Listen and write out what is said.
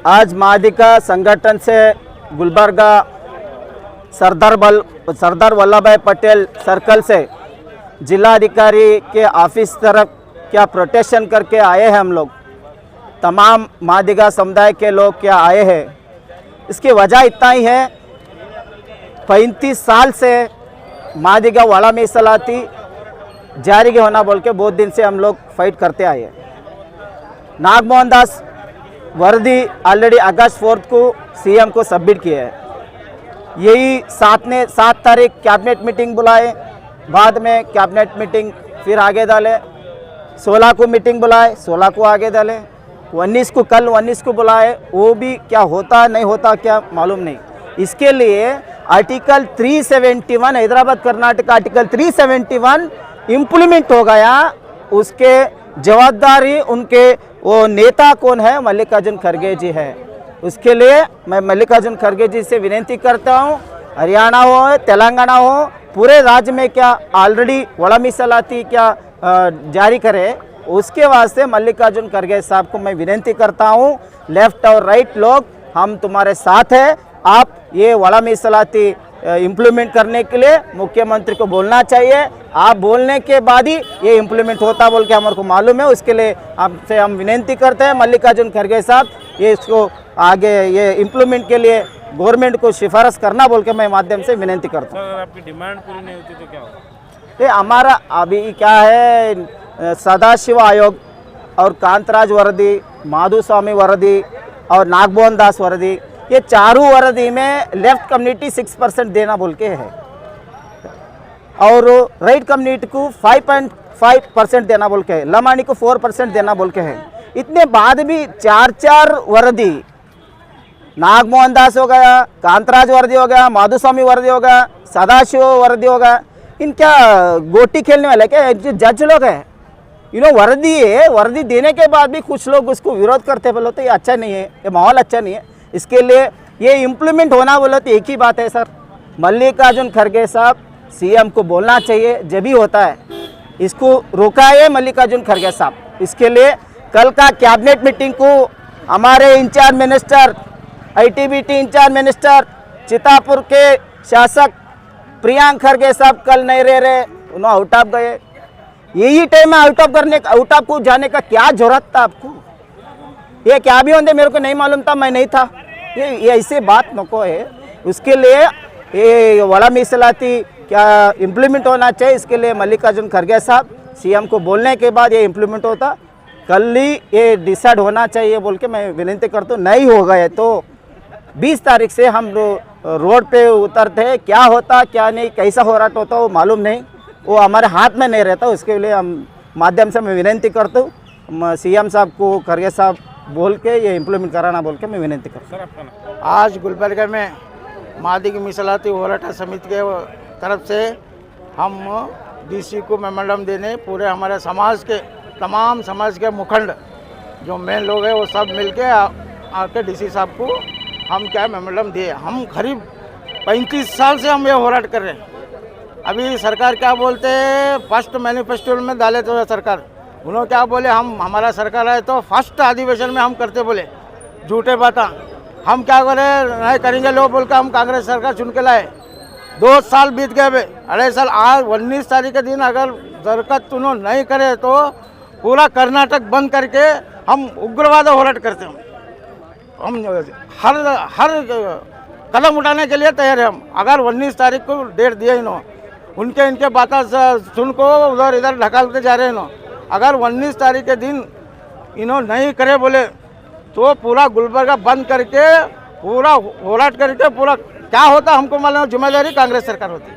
आज मादिका संगठन से गुलबर्गा सरदार वल्लभ भाई पटेल सर्कल से जिलाधिकारी के ऑफिस तरफ क्या प्रोटेक्शन करके आए हैं। हम लोग तमाम मादिगा समुदाय के लोग क्या आए हैं, इसकी वजह इतना ही है, 35 साल से मादिगा वाला मीಸಲಾತಿ जारी होना बोल के बहुत दिन से हम लोग फाइट करते आए हैं। नागमोहन दास वर्दी ऑलरेडी अगस्त 4 को सीएम को सबमिट किया है। यही 7 तारीख कैबिनेट मीटिंग बुलाए, बाद में कैबिनेट मीटिंग फिर आगे डाले, 16 को मीटिंग बुलाए, 16 को आगे डाले, 19 को कल 19 को बुलाए, वो भी क्या होता नहीं होता क्या मालूम नहीं। इसके लिए article 371 Hyderabad Karnataka article 371 implement हो गया। उसके जवाबदारी उनके वो नेता कौन है, मल्लिकार्जुन खड़गे जी है। उसके लिए मैं मल्लिकार्जुन खड़गे जी से विनती करता हूँ, हरियाणा हो तेलंगाना हो पूरे राज्य में क्या ऑलरेडी वड़ा मीಸಲಾತಿ क्या जारी करे, उसके वास्ते मल्लिकार्जुन खड़गे साहब को मैं विनती करता हूँ, लेफ्ट और राइट लोग हम तुम्हारे साथ हैं। आप ये वड़ा मीಸಲಾತಿ इम्प्लीमेंट करने के लिए मुख्यमंत्री को बोलना चाहिए। आप बोलने के बाद ही ये इम्प्लीमेंट होता बोल के हमारे को मालूम है। उसके लिए आपसे हम विनती करते हैं मल्लिकार्जुन खड़गे साहब, ये इसको आगे ये इम्प्लीमेंट के लिए गवर्नमेंट को सिफारिश करना बोल के मैं माध्यम से विनती करता हूँ। अगर आपकी डिमांड पूरी नहीं होती तो क्या होगा? ये हमारा अभी क्या है, सदाशिव आयोग और कांतराज वर्दी, माधुस्वामी वर्दी और नागमोहन दास वर्दी, ये चारों वर्दी में लेफ्ट कम्युनिटी 6% देना बोल के है और राइट कम्युनिटी को 5.5% देना बोल के है, लमानी को 4% देना बोल के है। इतने बाद भी 4 वर्दी, नागमोहन दास हो गया, कांतराज वर्दी हो गया, माधुस्वामी वर्दी हो गया, सदाशिव वर्दी हो गया, इनका गोटी खेलने वाले क्या जज लोग हैं। वर्दी है, वर्दी देने के बाद भी कुछ लोग उसको विरोध करते बोलो तो ये अच्छा नहीं है, ये माहौल अच्छा नहीं है। इसके लिए ये इम्प्लीमेंट होना बोलो तो एक ही बात है सर, मल्लिकार्जुन खड़गे साहब सीएम को बोलना चाहिए, जब भी होता है इसको रोकाए मल्लिकार्जुन खड़गे साहब। इसके लिए कल का कैबिनेट मीटिंग को हमारे in charge minister, IT BT in charge minister, Chitapur के शासक प्रियांक खड़गे साहब कल नहीं रह रहे, उन्होंने आउट ऑफ गए। यही टाइम में आउट ऑफ को जाने का क्या जरूरत था आपको? ये क्या भी होंगे मेरे को नहीं मालूम था, मैं नहीं था। ये ऐसे बात नको है। उसके लिए ये वड़ा मीಸಲಾತಿ क्या इम्प्लीमेंट होना चाहिए। इसके लिए मल्लिकार्जुन खड़गे साहब सीएम को बोलने के बाद ये इम्प्लीमेंट होता, कल ही ये डिसाइड होना चाहिए बोल के मैं विनती करता हूँ। नहीं हो गए तो 20 तारीख से हम रोड पे उतरते हैं, क्या होता क्या नहीं कैसा होराट होता वो मालूम नहीं, वो हमारे हाथ में नहीं रहता। उसके लिए हम माध्यम से मैं विनती करता हूँ सीएम साहब को खड़गे साहब बोल के ये इम्प्लीमेंट कराना बोल के मैं विनती करता हूँ। आज गुलबर्गा में मादिगा मीಸಲಾತಿ होराट समिति के तरफ से हम डीसी को मेमोरेंडम देने पूरे हमारे समाज के तमाम समाज के मुखंड जो मेन लोग हैं वो सब मिलके आके डीसी साहब को हम क्या मेमोरेंडम दिए। हम करीब 35 साल से हम ये होराट कर रहे हैं। अभी सरकार क्या बोलते हैं, फर्स्ट मैनिफेस्टो में डाले तो सरकार, उन्होंने क्या बोले, हमारा सरकार है तो फर्स्ट अधिवेशन में हम करते बोले, झूठे बातें। हम क्या करे नहीं करेंगे लोग बोल के हम कांग्रेस सरकार चुन के लाए। 2 साल बीत गए, 2.5 साल। आज 19 तारीख के दिन अगर दरकत उन्होंने नहीं करे तो पूरा कर्नाटक बंद करके हम उग्रवाद होराट करते हैं। हम हर कदम उठाने के लिए तैयार है हम। अगर 19 तारीख को डेट दिया इन्होंने, इनके बातें सुन को उधर इधर ढकालते जा रहे हैं। अगर 19 तारीख के दिन इन्होंने नहीं करे बोले तो पूरा गुलबर्गा बंद करके पूरा होराट करके पूरा क्या होता हमको मालूम, जिम्मेदारी कांग्रेस सरकार होती है।